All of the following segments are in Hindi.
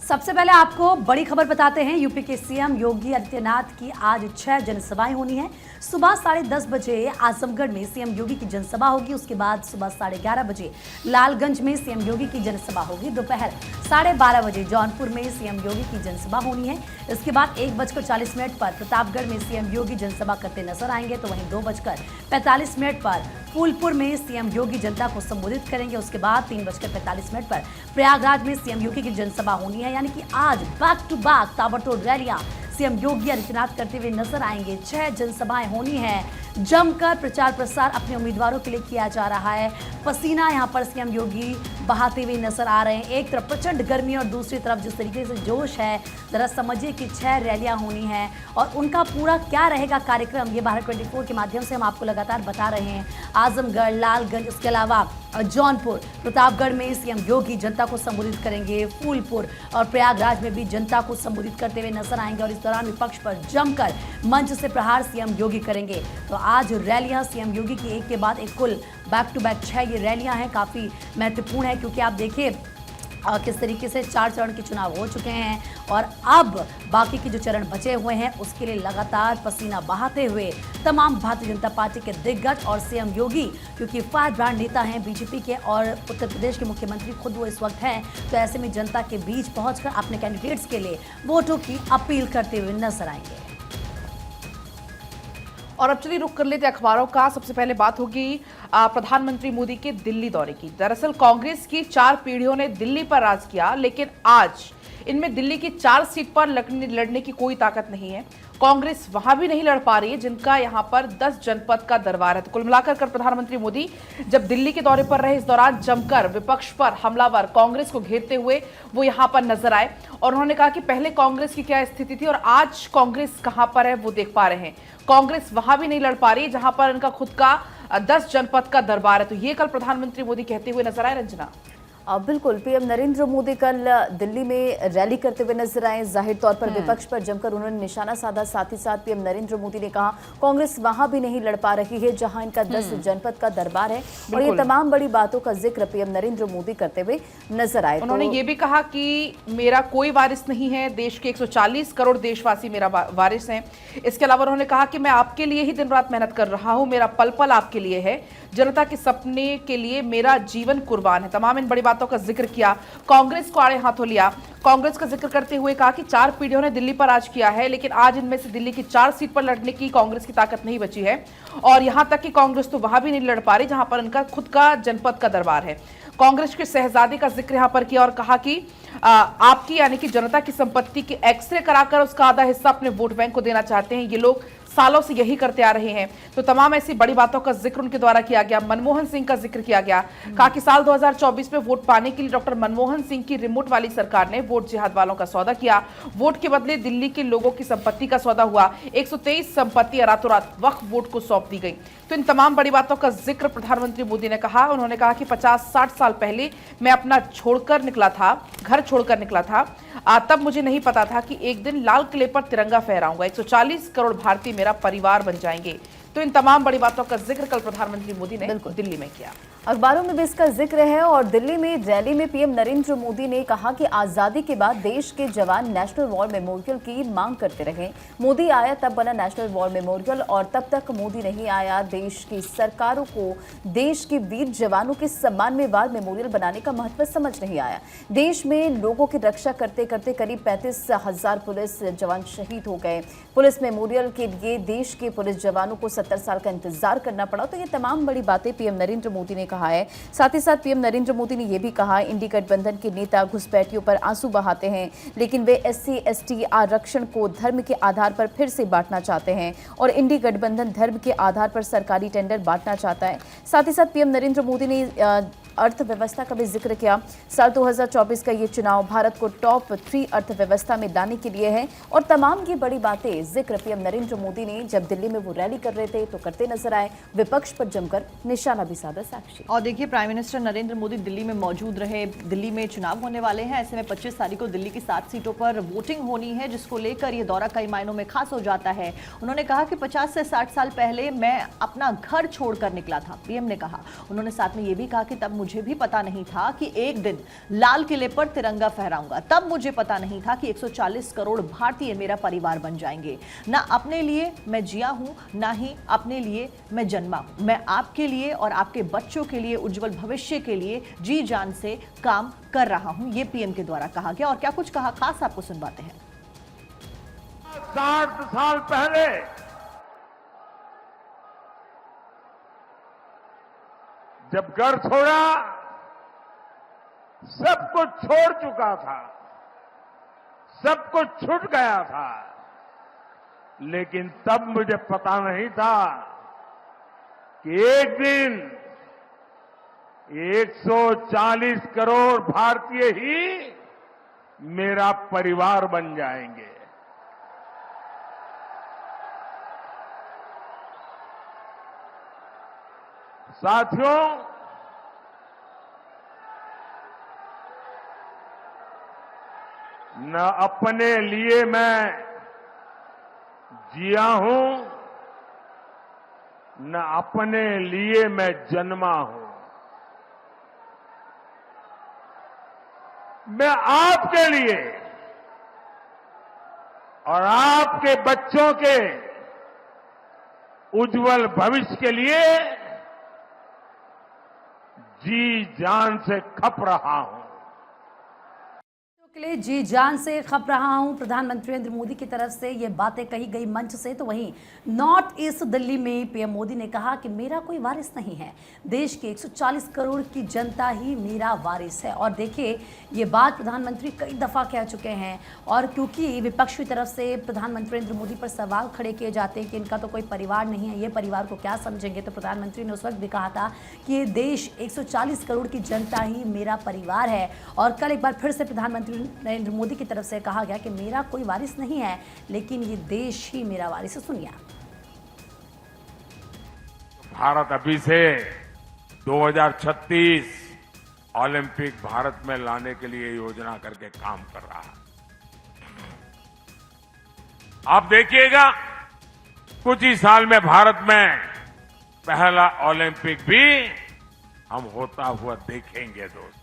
सबसे पहले आपको बड़ी खबर बताते हैं। यूपी के सीएम योगी आदित्यनाथ की आज 6 जनसभाएं होनी है। सुबह 10:30 बजे आजमगढ़ में सीएम योगी की जनसभा होगी। उसके बाद सुबह 11:30 बजे लालगंज में सीएम योगी की जनसभा होगी। दोपहर 12:30 बजे जौनपुर में सीएम योगी की जनसभा होनी है। इसके बाद 1:40 पर प्रतापगढ़ में सीएम योगी जनसभा करते नजर आएंगे। तो वहीं 2:45 पर फूलपुर में सीएम योगी जनता को संबोधित करेंगे। उसके बाद 3:45 पर प्रयागराज में सीएम योगी की जनसभा होनी है। यानी कि आज बैक टू बैक ताबड़तोड़ रैलियां सीएम योगी आदित्यनाथ करते हुए नजर आएंगे। 6 जनसभाएं होनी है। जमकर प्रचार प्रसार अपने उम्मीदवारों के लिए किया जा रहा है। पसीना यहां पर सीएम योगी बहाते हुए नजर आ रहे हैं। एक तरफ प्रचंड गर्मी और दूसरी तरफ जिस तरीके से जोश है, जरा समझिए कि 6 रैलियां होनी है और उनका पूरा क्या रहेगा कार्यक्रम, ये भारत 24 के माध्यम से हम आपको लगातार बता रहे हैं। आजमगढ़, लालगंज, इसके अलावा जौनपुर, प्रतापगढ़ में सीएम योगी जनता को संबोधित करेंगे। फूलपुर और प्रयागराज में भी जनता को संबोधित करते हुए नजर आएंगे और इस दौरान विपक्ष पर जमकर मंच से प्रहार सीएम योगी करेंगे। तो आज रैलियां सीएम योगी की एक के बाद एक कुल बैक टू बैक 6 ये रैलियां हैं। काफी महत्वपूर्ण है क्योंकि आप देखिए किस तरीके से 4 चरण के चुनाव हो चुके हैं और अब बाकी के जो चरण बचे हुए हैं उसके लिए लगातार पसीना बहाते हुए तमाम भारतीय जनता पार्टी के दिग्गज और सीएम योगी, क्योंकि फायर ब्रांड नेता हैं बीजेपी के और उत्तर प्रदेश के मुख्यमंत्री खुद वो इस वक्त हैं, तो ऐसे में जनता के बीच पहुंचकर अपने कैंडिडेट्स के लिए वोटों की अपील करते हुए नजर आएंगे। और अब चलिए रुख कर लेते अखबारों का। सबसे पहले बात होगी प्रधानमंत्री मोदी के दिल्ली दौरे की। दरअसल कांग्रेस की 4 पीढ़ियों ने दिल्ली पर राज किया, लेकिन आज इनमें दिल्ली की 4 सीट पर लड़ने की कोई ताकत नहीं है। कांग्रेस वहां भी नहीं लड़ पा रही है जिनका यहां पर 10 जनपद का दरबार है। तो कुल मिलाकर प्रधानमंत्री मोदी जब दिल्ली के दौरे पर रहे, इस दौरान जमकर विपक्ष पर हमलावर कांग्रेस को घेरते हुए वो यहां पर नजर आए और उन्होंने कहा कि पहले कांग्रेस की क्या स्थिति थी और आज कांग्रेस कहां पर है वो देख पा रहे हैं। कांग्रेस वहां भी नहीं लड़ पा रही जहां पर इनका खुद का 10 जनपद का दरबार है। तो ये कल प्रधानमंत्री मोदी कहते हुए नजर आए। रंजना, बिल्कुल, पीएम नरेंद्र मोदी कल दिल्ली में रैली करते हुए नजर आए। जाहिर तौर पर विपक्ष पर जमकर उन्होंने निशाना साधा। साथ ही साथ पीएम नरेंद्र मोदी ने कहा कांग्रेस वहां भी नहीं लड़ पा रही है जहां इनका 10 जनपद का दरबार है और ये तमाम बड़ी बातों का जिक्र पीएम नरेंद्र मोदी करते हुए नजर आए। उन्होंने ये भी कहा कि मेरा कोई वारिस नहीं है, देश के 140 करोड़ देशवासी मेरा वारिस हैं। इसके अलावा उन्होंने कहा कि मैं आपके लिए ही दिन रात मेहनत कर रहा हूं, मेरा पल पल आपके लिए है, जनता के सपने के लिए मेरा जीवन कुर्बान है। तमाम इन बड़ी बातों का जिक्र किया, कांग्रेस को आड़े हाथों लिया। कांग्रेस का जिक्र करते हुए कहा कि 4 पीढ़ियों ने दिल्ली पर राज किया है, लेकिन आज इनमें से दिल्ली की 4 सीट पर लड़ने की कांग्रेस की ताकत नहीं बची है और यहां तक कि कांग्रेस तो वहां भी नहीं लड़ पा रही जहां पर इनका खुद का जनपद का दरबार है। कांग्रेस के शहजादे का जिक्र यहां पर किया और कहा कि आपकी यानी कि जनता की संपत्ति की एक्सरे कराकर उसका आधा हिस्सा अपने वोट बैंक को देना चाहते हैं। ये लोग सालों से यही करते आ रहे हैं। तो तमाम ऐसी बड़ी बातों का जिक्र उनके द्वारा किया गया। मनमोहन सिंह का जिक्र किया गया, कहा कि साल 2024 में वोट पाने के लिए डॉक्टर मनमोहन सिंह की रिमोट वाली सरकार ने वोट जिहाद वालों का सौदा किया। वोट के बदले दिल्ली के लोगों की संपत्ति का सौदा हुआ। 123 संपत्ति रातों रात वक्फ बोर्ड को सौंप दी गई। तो इन तमाम बड़ी बातों का जिक्र प्रधानमंत्री मोदी ने कहा। उन्होंने कहा कि 50-60 साल पहले मैं अपना छोड़कर निकला था, घर छोड़कर निकला था, तब मुझे नहीं पता था कि एक दिन लाल किले पर तिरंगा फहराऊंगा, 140 करोड़ भारतीय मेरा परिवार बन जाएंगे। तो इन तमाम बड़ी बातों का जिक्र कल प्रधानमंत्री मोदी ने दिल्ली में किया। अखबारों में भी इसका जिक्र है और दिल्ली में रैली में पीएम नरेंद्र मोदी ने कहा कि आजादी के बाद देश के जवान नेशनल वॉर मेमोरियल की मांग करते रहे। मोदी आया तब बना नेशनल वॉर मेमोरियल और तब तक मोदी नहीं आया, देश की सरकारों को देश के वीर जवानों के सम्मान में वार मेमोरियल बनाने का महत्व समझ नहीं आया। देश में लोगों की रक्षा करते करते करीब 35,000 पुलिस जवान शहीद हो गए। पुलिस मेमोरियल के लिए देश के पुलिस जवानों को 70 साल का इंतजार करना पड़ा। तो ये तमाम बड़ी बातें पीएम नरेंद्र मोदी ने कहा है। साथ ही साथ पीएम नरेंद्र मोदी ने यह भी कहा इंडी गठबंधन के नेता घुसपैठियों पर आंसू बहाते हैं, लेकिन वे SC/ST आरक्षण को धर्म के आधार पर फिर से बांटना चाहते हैं और इंडी गठबंधन धर्म के आधार पर सरकारी टेंडर बांटना चाहता है। साथ ही साथ पीएम नरेंद्र मोदी ने अर्थव्यवस्था का भी जिक्र किया। साल 2024 का ये चुनाव भारत को टॉप 3 अर्थव्यवस्था में लाने के लिए है और तमाम ये बड़ी बातें जिक्र पीएम नरेंद्र मोदी ने जब दिल्ली में वो रैली कर रहे थे तो करते नजर आए। विपक्ष पर जमकर निशाना भी साधा। साक्षी, और देखिए प्राइम मिनिस्टर नरेंद्र मोदी दिल्ली में मौजूद रहे। दिल्ली में चुनाव होने वाले हैं, ऐसे में 25 तारीख को दिल्ली की 7 सीटों पर वोटिंग होनी है, जिसको लेकर ये दौरा कई मायनों में खास हो जाता है। उन्होंने कहा कि 50 से 60 साल पहले मैं अपना घर छोड़कर निकला था, पीएम ने कहा। उन्होंने साथ में ये भी कहा कि तब मुझे भी पता नहीं था कि एक दिन लाल किले पर तिरंगा फहराऊंगा। तब मुझे पता नहीं था कि 140 करोड़ भारतीय मेरा परिवार बन जाएंगे। ना अपने लिए मैं जिया हूं, ना ही अपने लिए मैं जन्मा हूं। मैं आपके लिए और आपके बच्चों के लिए, उज्जवल भविष्य के लिए जी जान से काम कर रहा हूं। ये पीएम के द्वारा कहा गया। और क्या कुछ कहा, खास आपको सुनवाते हैं। 60 साल पहले जब घर छोड़ा, सब कुछ छोड़ चुका था, सब कुछ छूट गया था, लेकिन तब मुझे पता नहीं था कि एक दिन 140 करोड़ भारतीय ही मेरा परिवार बन जाएंगे। साथियों, न अपने लिए मैं जिया हूं, न अपने लिए मैं जन्मा हूं। मैं आपके लिए और आपके बच्चों के उज्जवल भविष्य के लिए जी जान से खप रहा हूं। के लिए जी जान से खप रहा हूं। प्रधानमंत्री नरेंद्र मोदी की तरफ से ये बातें कही गई मंच से। तो वहीं नॉर्थ ईस्ट दिल्ली में पीएम मोदी ने कहा कि मेरा कोई वारिस नहीं है, देश के 140 करोड़ की जनता ही मेरा वारिस है। और देखिए, ये बात प्रधानमंत्री कई दफा कह चुके हैं। और क्योंकि विपक्ष की तरफ से प्रधानमंत्री नरेंद्र मोदी पर सवाल खड़े किए जाते हैं कि इनका तो कोई परिवार नहीं है, ये परिवार को क्या समझेंगे, तो प्रधानमंत्री ने उस वक्त भी कहा था कि ये देश 140 करोड़ की जनता ही मेरा परिवार है। और कल एक बार फिर से प्रधानमंत्री नरेंद्र मोदी की तरफ से कहा गया कि मेरा कोई वारिस नहीं है, लेकिन ये देश ही मेरा वारिस है। सुनिए। भारत अभी से 2036 ओलंपिक भारत में लाने के लिए योजना करके काम कर रहा है। आप देखिएगा, कुछ ही साल में भारत में पहला ओलंपिक भी हम होता हुआ देखेंगे दोस्त।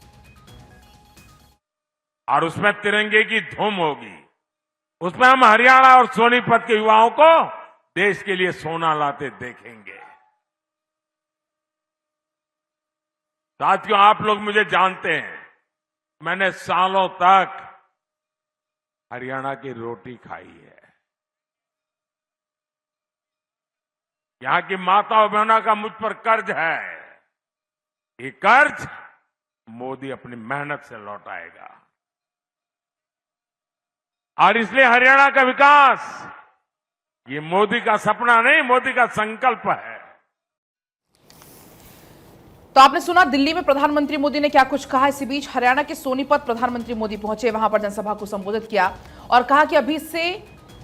और उसमें तिरंगे की धूम होगी। उसमें हम हरियाणा और सोनीपत के युवाओं को देश के लिए सोना लाते देखेंगे। साथियों, आप लोग मुझे जानते हैं, मैंने सालों तक हरियाणा की रोटी खाई है। यहां की माताओं बहनों का मुझ पर कर्ज है। ये कर्ज मोदी अपनी मेहनत से लौटाएगा। और इसलिए हरियाणा का विकास ये मोदी का सपना नहीं, मोदी का संकल्प है। तो आपने सुना दिल्ली में प्रधानमंत्री मोदी ने क्या कुछ कहा। इसी बीच हरियाणा के सोनीपत प्रधानमंत्री मोदी पहुंचे, वहां पर जनसभा को संबोधित किया और कहा कि अभी से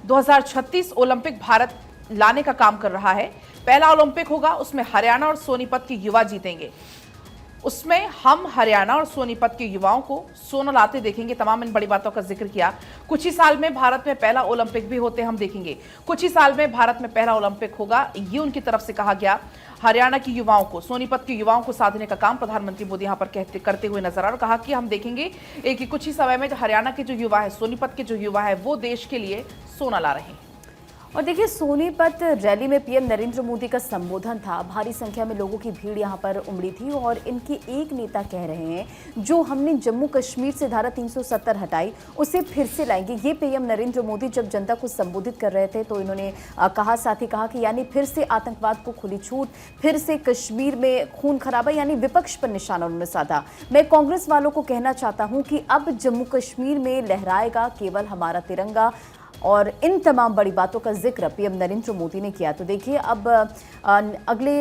2036 ओलंपिक भारत लाने का काम कर रहा है। पहला ओलंपिक होगा, उसमें हरियाणा और सोनीपत के युवा जीतेंगे। उसमें हम हरियाणा और सोनीपत के युवाओं को सोना लाते देखेंगे। तमाम इन बड़ी बातों का जिक्र किया। कुछ ही साल में भारत में पहला ओलंपिक भी होते हम देखेंगे। कुछ ही साल में भारत में पहला ओलंपिक होगा, ये उनकी तरफ से कहा गया। हरियाणा की युवाओं को, सोनीपत के युवाओं को साधने का काम प्रधानमंत्री मोदी यहां पर करते हुए नजर आ, और कहा कि हम देखेंगे कि कुछ ही समय में जो हरियाणा के जो युवा है, सोनीपत के जो युवा है, वो देश के लिए सोना ला रहे हैं। और देखिए, सोनीपत रैली में पीएम नरेंद्र मोदी का संबोधन था। भारी संख्या में लोगों की भीड़ यहां पर उमड़ी थी और इनके एक नेता कह रहे हैं, जो हमने जम्मू कश्मीर से धारा 370 हटाई उसे फिर से लाएंगे। ये पीएम नरेंद्र मोदी जब जनता को संबोधित कर रहे थे तो इन्होंने कहा, साथ ही कहा कि यानी फिर से आतंकवाद को खुली छूट, फिर से कश्मीर में खून खराबा, यानी विपक्ष पर निशाना उन्होंने साधा। मैं कांग्रेस वालों को कहना चाहता हूं कि अब जम्मू कश्मीर में लहराएगा केवल हमारा तिरंगा। और इन तमाम बड़ी बातों का जिक्र पीएम नरेंद्र मोदी ने किया। तो देखिए, अब अगले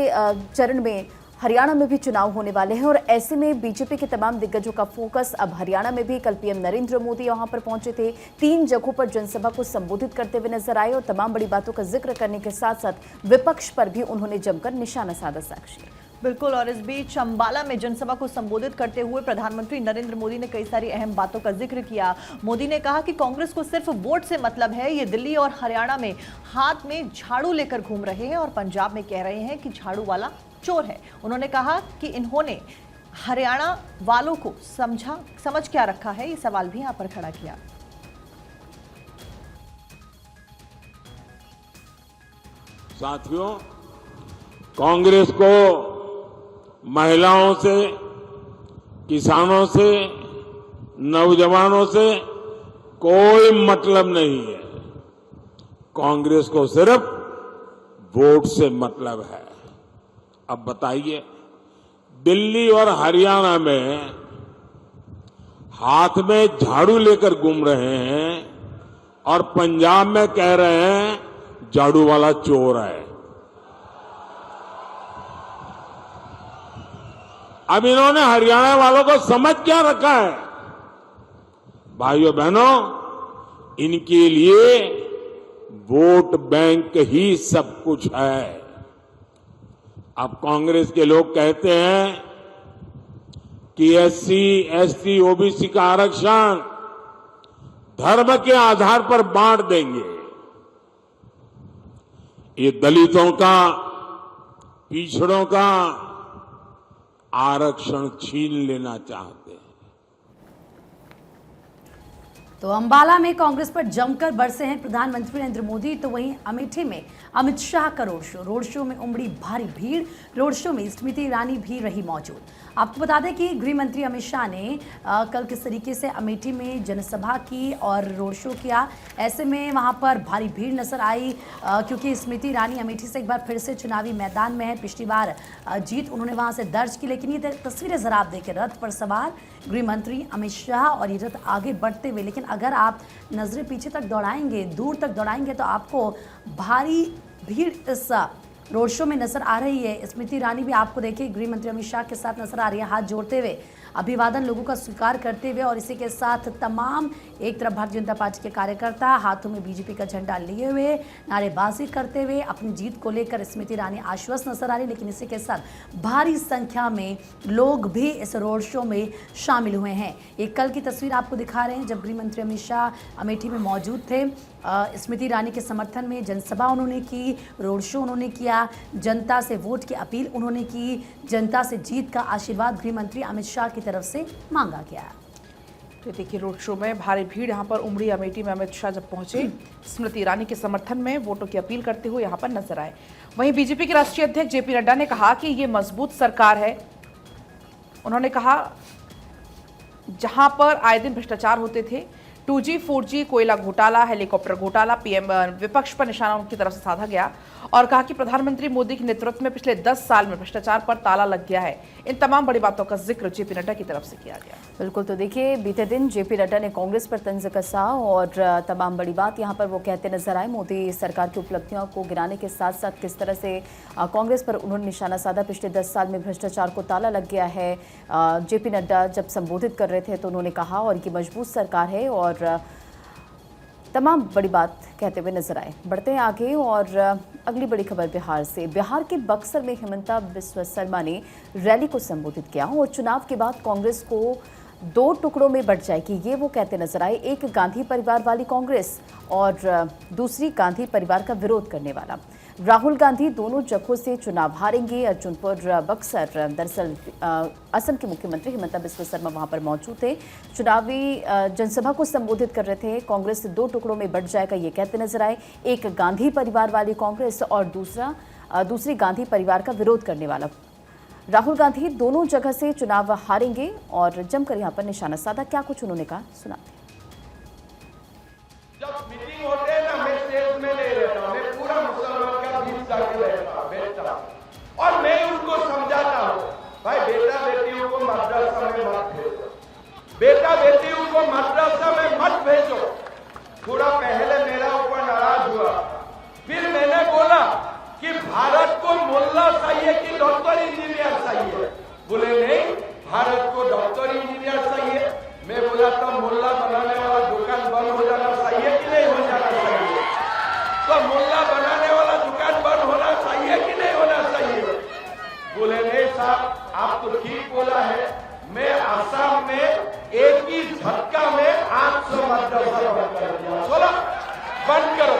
चरण में हरियाणा में भी चुनाव होने वाले हैं और ऐसे में बीजेपी के तमाम दिग्गजों का फोकस अब हरियाणा में भी। कल पीएम नरेंद्र मोदी वहां पर पहुंचे थे, 3 जगहों पर जनसभा को संबोधित करते हुए नजर आए और तमाम बड़ी बातों का जिक्र करने के साथ साथ विपक्ष पर भी उन्होंने जमकर निशाना साधा। साक्षी। बिल्कुल। और इस बीच अंबाला में जनसभा को संबोधित करते हुए प्रधानमंत्री नरेंद्र मोदी ने कई सारी अहम बातों का जिक्र किया। मोदी ने कहा कि कांग्रेस को सिर्फ वोट से मतलब है। ये दिल्ली और हरियाणा में हाथ में झाड़ू लेकर घूम रहे हैं और पंजाब में कह रहे हैं कि झाड़ू वाला चोर है। उन्होंने कहा कि इन्होंने हरियाणा वालों को समझ क्या रखा है, ये सवाल भी यहां पर खड़ा किया। साथियों, कांग्रेस को महिलाओं से, किसानों से, नौजवानों से कोई मतलब नहीं है। कांग्रेस को सिर्फ वोट से मतलब है। अब बताइए, दिल्ली और हरियाणा में हाथ में झाड़ू लेकर घूम रहे हैं और पंजाब में कह रहे हैं झाड़ू वाला चोर है। अब इन्होंने हरियाणा वालों को समझ क्या रखा है? भाइयों बहनों, इनके लिए वोट बैंक ही सब कुछ है। अब कांग्रेस के लोग कहते हैं कि एससी, एसटी, ओबीसी का आरक्षण धर्म के आधार पर बांट देंगे। ये दलितों का, पिछड़ों का आरक्षण छीन लेना चाहते हैं। तो अंबाला में कांग्रेस पर जमकर बरसे हैं प्रधानमंत्री नरेंद्र मोदी, तो वहीं अमेठी में अमित शाह का रोड शो में उमड़ी भारी भीड़। रोड शो में स्मृति ईरानी भी रही मौजूद। आपको बता दें कि गृह मंत्री अमित शाह ने कल किस तरीके से अमेठी में जनसभा की और रोड शो किया। ऐसे में वहां पर भारी भीड़ नजर आई, क्योंकि स्मृति ईरानी अमेठी से एक बार फिर से चुनावी मैदान में है। पिछली बार जीत उन्होंने वहां से दर्ज की, लेकिन ये तस्वीरें जरा आप देखें, रथ पर सवार गृह मंत्री अमित शाह और ये रथ आगे बढ़ते हुए। लेकिन अगर आप नजरें पीछे तक दौड़ाएंगे, दूर तक दौड़ाएंगे, तो आपको भारी भीड़ इस रोड शो में नजर आ रही है। स्मृति ईरानी भी आपको देखिए गृह मंत्री अमित शाह के साथ नजर आ रही है, हाथ जोड़ते हुए, अभिवादन लोगों का स्वीकार करते हुए। और इसी के साथ तमाम, एक तरफ भारतीय जनता पार्टी के कार्यकर्ता हाथों में बीजेपी का झंडा लिए हुए, नारेबाजी करते हुए अपनी जीत को लेकर स्मृति ईरानी आश्वस्त नजर आ रही। लेकिन इसी के साथ भारी संख्या में लोग भी इस रोड शो में शामिल हुए हैं। एक कल की तस्वीर आपको दिखा रहे हैं जब गृह मंत्री अमित शाह अमेठी में मौजूद थे। स्मृति ईरानी के समर्थन में जनसभा उन्होंने की, रोड शो उन्होंने किया, जनता से वोट की अपील उन्होंने की, जनता से जीत का आशीर्वाद गृह मंत्री अमित शाह की तरफ से मांगा गया। तो देखिए, रोड शो में भारी भीड़ यहाँ पर उमड़ी। अमेठी में अमित शाह जब पहुंचे, स्मृति ईरानी के समर्थन में वोटों की अपील करते हुए यहाँ पर नजर आए। वहीं बीजेपी के राष्ट्रीय अध्यक्ष जेपी नड्डा ने कहा कि ये मजबूत सरकार है। उन्होंने कहा जहां पर आए दिन भ्रष्टाचार होते थे, 2G, 4G, कोयला घोटाला, हेलीकॉप्टर घोटाला, पीएम विपक्ष पर निशाना उनकी तरफ से साधा गया और कहा कि प्रधानमंत्री मोदी के नेतृत्व में पिछले 10 साल में भ्रष्टाचार पर ताला लग गया है। इन तमाम बड़ी बातों का जिक्र जेपी नड्डा की तरफ से किया गया। बिल्कुल, तो देखिए बीते दिन जेपी नड्डा ने कांग्रेस पर तंज कसा और तमाम बड़ी बात यहाँ पर वो कहते नजर आए। मोदी सरकार की उपलब्धियों को गिनाने के साथ साथ किस तरह से कांग्रेस पर उन्होंने निशाना साधा। पिछले 10 साल में भ्रष्टाचार को ताला लग गया है। जेपी नड्डा जब संबोधित कर रहे थे तो उन्होंने कहा और की मजबूत सरकार है और तमाम बड़ी बात कहते हुए नजर आए। बढ़ते हैं आगे और अगली बड़ी खबर बिहार से। बिहार के बक्सर में हिमंता बिस्वा शर्मा ने रैली को संबोधित किया और चुनाव के बाद कांग्रेस को 2 टुकड़ों में बंट जाएगी, ये वो कहते नजर आए। एक गांधी परिवार वाली कांग्रेस और दूसरी गांधी परिवार का विरोध करने वाला। राहुल गांधी दोनों जगहों से चुनाव हारेंगे। अर्जुनपुर, बक्सर, दरअसल असम के मुख्यमंत्री हिमंता बिस्वा शर्मा वहां पर मौजूद थे, चुनावी जनसभा को संबोधित कर रहे थे। कांग्रेस 2 टुकड़ों में बंट जाएगा, ये कहते नजर आए। एक गांधी परिवार वाली कांग्रेस और दूसरी गांधी परिवार का विरोध करने वाला। राहुल गांधी दोनों जगह से चुनाव हारेंगे और जमकर यहाँ पर निशाना साधा। क्या कुछ उन्होंने कहा, सुनाते। जब मीटिंग होते हैं ना, मैं स्टेज में नहीं रहता, मैं पूरा मुसलमान का बीच जाके बैठता और मैं उनको समझाता हूँ, भाई बेटा बेटियों को मदरसा में मत भेजो, बेटा बेटियों को मदरसा में मत भेजो। थोड़ा पहले मेरा ऊपर नाराज हुआ, फिर मैंने बोला कि भारत को मुल्ला चाहिए कि डॉक्टर इंजीनियर चाहिए। बोले नहीं, भारत को डॉक्टर इंजीनियर चाहिए। मैं बोला तो मुल्ला बनाने वाला दुकान बंद हो जाना चाहिए कि नहीं हो जाना चाहिए? तो मुल्ला बनाने वाला दुकान बंद होना चाहिए कि नहीं होना चाहिए? बोले नहीं साहब, आप तो ठीक बोला है। मैं असम में एक ही झटका में 800 मदरसा बंद कर दिया। बोला बंद करो।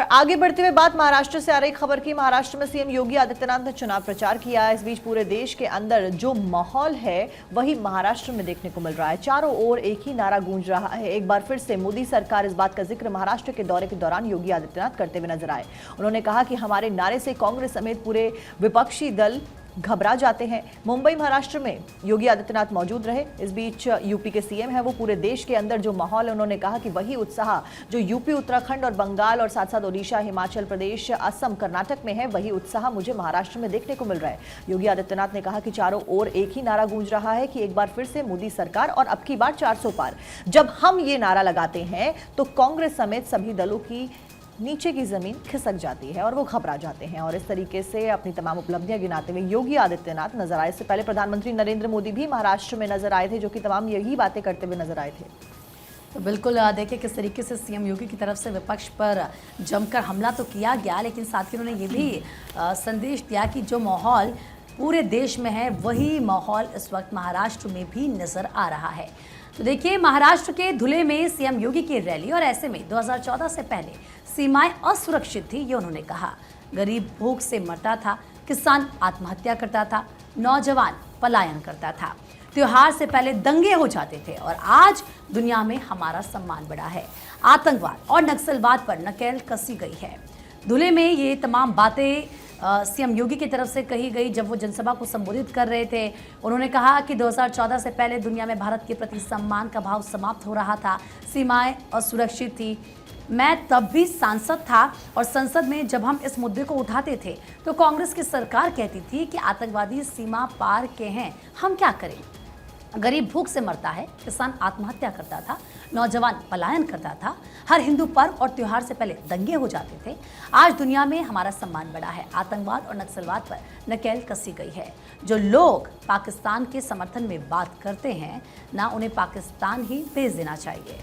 आगे बढ़ते हुए बात महाराष्ट्र से आ रही खबर की। महाराष्ट्र में सीएम योगी आदित्यनाथ ने चुनाव प्रचार किया। इस बीच पूरे देश के अंदर जो माहौल है वही महाराष्ट्र में देखने को मिल रहा है। चारों ओर एक ही नारा गूंज रहा है। एक बार फिर से मोदी सरकार, इस बात का जिक्र महाराष्ट्र के दौरे के दौरान योगी आदित्यनाथ करते हुए नजर आए। उन्होंने कहा कि हमारे नारे से कांग्रेस समेत पूरे विपक्षी दल घबरा जाते हैं। मुंबई महाराष्ट्र में योगी आदित्यनाथ मौजूद रहे। इस बीच यूपी के सीएम है वो पूरे देश के अंदर जो माहौल है, उन्होंने कहा कि वही उत्साह जो यूपी, उत्तराखंड और बंगाल और साथ साथ ओडिशा, हिमाचल प्रदेश, असम, कर्नाटक में है, वही उत्साह मुझे महाराष्ट्र में देखने को मिल रहा है। योगी आदित्यनाथ ने कहा कि चारों ओर एक ही नारा गूंज रहा है कि एक बार फिर से मोदी सरकार और अब की बार 400 पार। जब हम ये नारा लगाते हैं तो कांग्रेस समेत सभी दलों की नीचे की जमीन खिसक जाती है और वो घबरा जाते हैं। और इस तरीके से अपनी तमाम उपलब्धियां गिनाते हुए योगी आदित्यनाथ नजर आए। इससे पहले प्रधानमंत्री नरेंद्र मोदी भी महाराष्ट्र में नजर आए थे, जो कि तमाम यही बातें करते हुए नजर आए थे। तो बिल्कुल देखिए किस तरीके से सीएम योगी की तरफ से विपक्ष पर जमकर हमला तो किया गया, लेकिन साथ ही उन्होंने ये भी संदेश दिया कि जो माहौल पूरे देश में है वही माहौल इस वक्त महाराष्ट्र में भी नजर आ रहा है। तो देखिए महाराष्ट्र के धुले में सीएम योगी की रैली, और ऐसे में 2014 से पहले सीमाएं असुरक्षित थी, ये उन्होंने कहा। गरीब भूख से मरता था, किसान आत्महत्या करता था, नौजवान पलायन करता था, त्योहार से पहले दंगे हो जाते थे, और आज दुनिया में हमारा सम्मान बढ़ा है। आतंकवाद और नक्सलवाद पर नकेल कसी गई है। धुले में ये तमाम बातें सीएम योगी की तरफ से कही गई जब वो जनसभा को संबोधित कर रहे थे। उन्होंने कहा कि 2014 से पहले दुनिया में भारत के प्रति सम्मान का भाव समाप्त हो रहा था, सीमाएं असुरक्षित थी। मैं तब भी सांसद था और संसद में जब हम इस मुद्दे को उठाते थे तो कांग्रेस की सरकार कहती थी कि आतंकवादी सीमा पार के हैं, हम क्या करें। गरीब भूख से मरता है, किसान आत्महत्या करता था, नौजवान पलायन करता था, हर हिंदू पर्व और त्योहार से पहले दंगे हो जाते थे। आज दुनिया में हमारा सम्मान बढ़ा है। आतंकवाद और नक्सलवाद पर नकेल कसी गई है। जो लोग पाकिस्तान के समर्थन में बात करते हैं ना, उन्हें पाकिस्तान ही भेज देना चाहिए।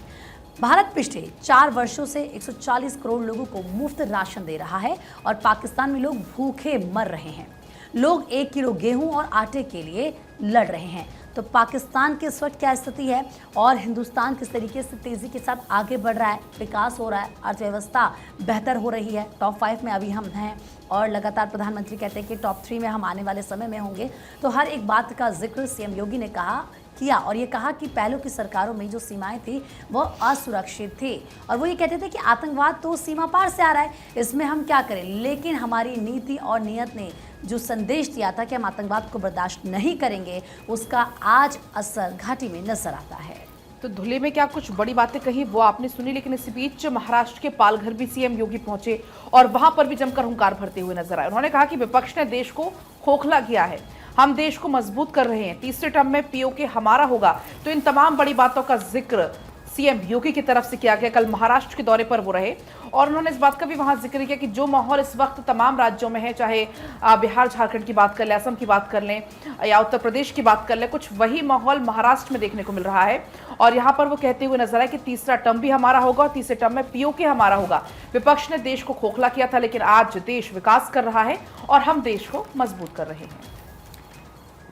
भारत पिछले 4 वर्षों से 140 करोड़ लोगों को मुफ्त राशन दे रहा है और पाकिस्तान में लोग भूखे मर रहे हैं। लोग 1 किलो गेहूं और आटे के लिए लड़ रहे हैं। तो पाकिस्तान की इस वक्त क्या स्थिति है और हिंदुस्तान किस तरीके से तेज़ी के साथ आगे बढ़ रहा है, विकास हो रहा है, अर्थव्यवस्था बेहतर हो रही है। टॉप 5 में अभी हम हैं और लगातार प्रधानमंत्री कहते हैं कि टॉप 3 में हम आने वाले समय में होंगे। तो हर एक बात का जिक्र सीएम योगी ने किया और ये कहा कि पहले की सरकारों में जो सीमाएं थी वो असुरक्षित थी, और वो ये कहते थे कि आतंकवाद तो सीमा पार से आ रहा है, इसमें हम क्या करें। लेकिन हमारी नीति और नीयत ने जो संदेश दिया था कि हम आतंकवाद को बर्दाश्त नहीं करेंगे, उसका आज असर घाटी में नजर आता है। तो धुले में क्या कुछ बड़ी बातें कही वो आपने सुनी, लेकिन इसी बीच महाराष्ट्र के पालघर भी सीएम योगी पहुंचे और वहां पर भी जमकर हुंकार भरते हुए नजर आए। उन्होंने कहा कि विपक्ष ने देश को खोखला किया है, हम देश को मजबूत कर रहे हैं, तीसरे टर्म में पीओके हमारा होगा। तो इन तमाम बड़ी बातों का जिक्र सीएम योगी की तरफ से किया गया। कल महाराष्ट्र के दौरे पर वो रहे और उन्होंने इस बात का भी वहां जिक्र किया कि जो माहौल इस वक्त तमाम राज्यों में है, चाहे बिहार झारखंड की बात कर लें, असम की बात कर लें या उत्तर प्रदेश की बात कर लें, कुछ वही माहौल महाराष्ट्र में देखने को मिल रहा है। और यहाँ पर वो कहते हुए नजर आए कि तीसरा टर्म भी हमारा होगा और तीसरे टर्म में पीओके हमारा होगा। विपक्ष ने देश को खोखला किया था, लेकिन आज देश विकास कर रहा है और हम देश को मजबूत कर रहे हैं।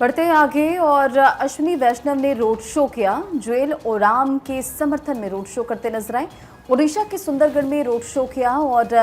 बढ़ते हैं आगे और अश्विनी वैष्णव ने रोड शो किया। जुएल ओराम के समर्थन में रोड शो करते नजर आए। ओडिशा के सुंदरगढ़ में रोड शो किया और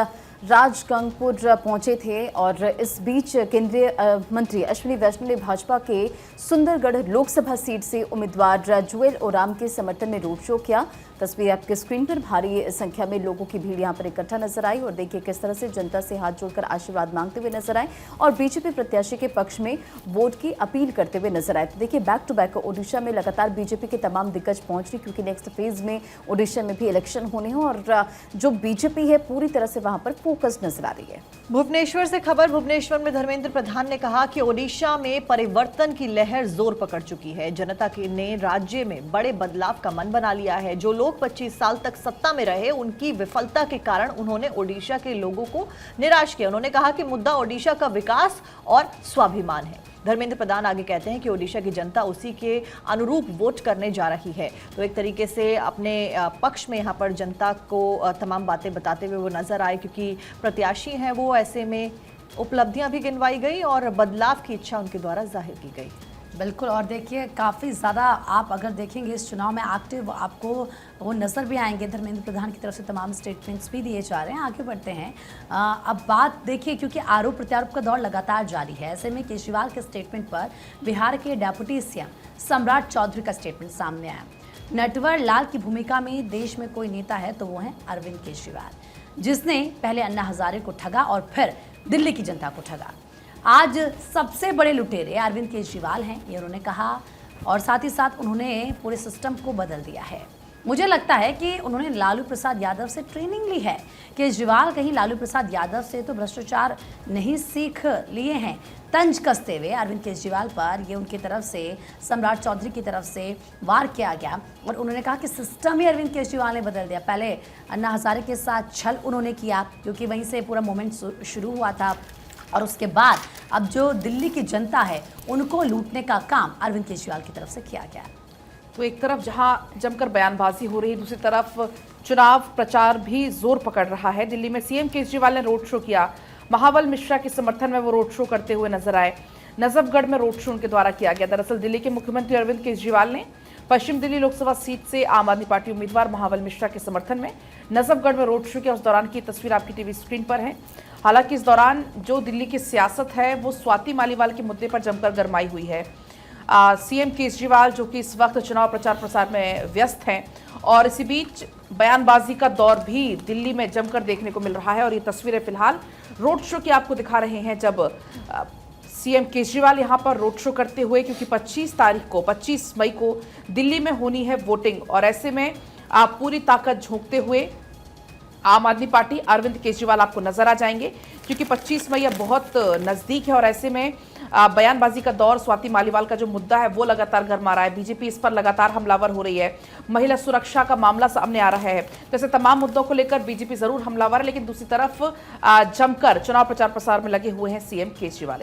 राजगंगपुर पहुंचे थे। और इस बीच केंद्रीय मंत्री अश्विनी वैष्णव ने भाजपा के सुंदरगढ़ लोकसभा सीट से उम्मीदवार जुएल ओराम के समर्थन में रोड शो किया। तस्वीर आपके स्क्रीन पर, भारी संख्या में लोगों की भीड़ यहां पर इकट्ठा नजर आई और देखिए किस तरह से जनता से हाथ जोड़कर आशीर्वाद मांगते हुए नजर आए और बीजेपी प्रत्याशी के पक्ष में वोट की अपील करते हुए नजर आए। तो देखिए बैक टू बैक ओडिशा में लगातार बीजेपी के तमाम दिग्गज पहुंच रही, क्योंकि नेक्स्ट फेज में ओडिशा में भी इलेक्शन होने हैं और जो बीजेपी है पूरी तरह से वहां पर फोकस नजर आ रही है। भुवनेश्वर से खबर। भुवनेश्वर में धर्मेंद्र प्रधान ने कहा कि ओडिशा में परिवर्तन की लहर जोर पकड़ चुकी है। जनता ने राज्य में बड़े बदलाव का मन बना लिया है। जो लोग 25 साल तक सत्ता में रहे, उनकी विफलता के कारण उन्होंने ओडिशा के लोगों को निराश किया। उन्होंने कहा कि मुद्दा ओडिशा का विकास और स्वाभिमान है। धर्मेंद्र प्रधान आगे कहते हैं कि ओडिशा की जनता उसी के अनुरूप वोट करने जा रही है। तो एक तरीके से अपने पक्ष में यहाँ पर जनता को तमाम बातें बताते हुए वो नजर आए, क्योंकि प्रत्याशी हैं वो, ऐसे में उपलब्धियां भी गिनवाई गई और बदलाव की इच्छा उनके द्वारा जाहिर की गई। बिल्कुल। और देखिए काफ़ी ज़्यादा आप अगर देखेंगे इस चुनाव में एक्टिव आपको वो नज़र भी आएंगे। धर्मेंद्र प्रधान की तरफ से तमाम स्टेटमेंट्स भी दिए जा रहे हैं। आगे बढ़ते हैं। अब बात देखिए, क्योंकि आरोप प्रत्यारोप का दौर लगातार जारी है, ऐसे में केजरीवाल के स्टेटमेंट पर बिहार के डेप्यूटी सीएम सम्राट चौधरी का स्टेटमेंट सामने आया। नटवर लाल की भूमिका में देश में कोई नेता है तो वो है अरविंद केजरीवाल, जिसने पहले अन्ना हजारे को ठगा और फिर दिल्ली की जनता को ठगा। आज सबसे बड़े लुटेरे अरविंद केजरीवाल हैं, ये उन्होंने कहा। और साथ ही साथ उन्होंने पूरे सिस्टम को बदल दिया है। मुझे लगता है कि उन्होंने लालू प्रसाद यादव से ट्रेनिंग ली है। केजरीवाल कहीं लालू प्रसाद यादव से तो भ्रष्टाचार नहीं सीख लिए हैं। तंज कसते हुए अरविंद केजरीवाल पर ये उनकी तरफ से सम्राट चौधरी की तरफ से वार किया गया और उन्होंने कहा कि सिस्टम ही अरविंद केजरीवाल ने बदल दिया। पहले अन्ना हजारे के साथ छल उन्होंने किया, क्योंकि वहीं से पूरा मूवमेंट शुरू हुआ था, और उसके बाद अब जो दिल्ली की जनता है उनको लूटने का काम अरविंद केजरीवाल की तरफ से किया गया। तो एक तरफ जहां जमकर बयानबाजी हो रही है, दूसरी तरफ चुनाव प्रचार भी जोर पकड़ रहा है। दिल्ली में सीएम केजरीवाल ने रोड शो किया। महाबल मिश्रा के समर्थन में वो रोड शो करते हुए नजर आए। नजफगढ़ में रोड शो उनके द्वारा किया गया। दरअसल दिल्ली के मुख्यमंत्री अरविंद केजरीवाल ने पश्चिम दिल्ली लोकसभा सीट से आम आदमी पार्टी उम्मीदवार महाबल मिश्रा के समर्थन में नजफगढ़ में रोड शो किया। उस दौरान की तस्वीर आपकी टीवी स्क्रीन पर है। हालांकि इस दौरान जो दिल्ली की सियासत है वो स्वाति मालीवाल के मुद्दे पर जमकर गरमाई हुई है। सीएम केजरीवाल जो कि इस वक्त चुनाव प्रचार प्रसार में व्यस्त हैं, और इसी बीच बयानबाजी का दौर भी दिल्ली में जमकर देखने को मिल रहा है। और ये तस्वीरें फिलहाल रोड शो की आपको दिखा रहे हैं, जब सीएम केजरीवाल यहां पर रोड शो करते हुए, क्योंकि 25 मई को दिल्ली में होनी है वोटिंग, और ऐसे में आप पूरी ताकत झोंकते हुए आम आदमी पार्टी अरविंद केजरीवाल आपको नजर आ जाएंगे, क्योंकि 25 मई अब बहुत नजदीक है। और ऐसे में बयानबाजी का दौर, स्वाति मालीवाल का जो मुद्दा है वो लगातार गरमा रहा है। बीजेपी इस पर लगातार हमलावर हो रही है। महिला सुरक्षा का मामला सामने आ रहा है। जैसे तमाम मुद्दों को लेकर बीजेपी जरूर हमलावर है, लेकिन दूसरी तरफ जमकर चुनाव प्रचार प्रसार में लगे हुए हैं सीएम केजरीवाल।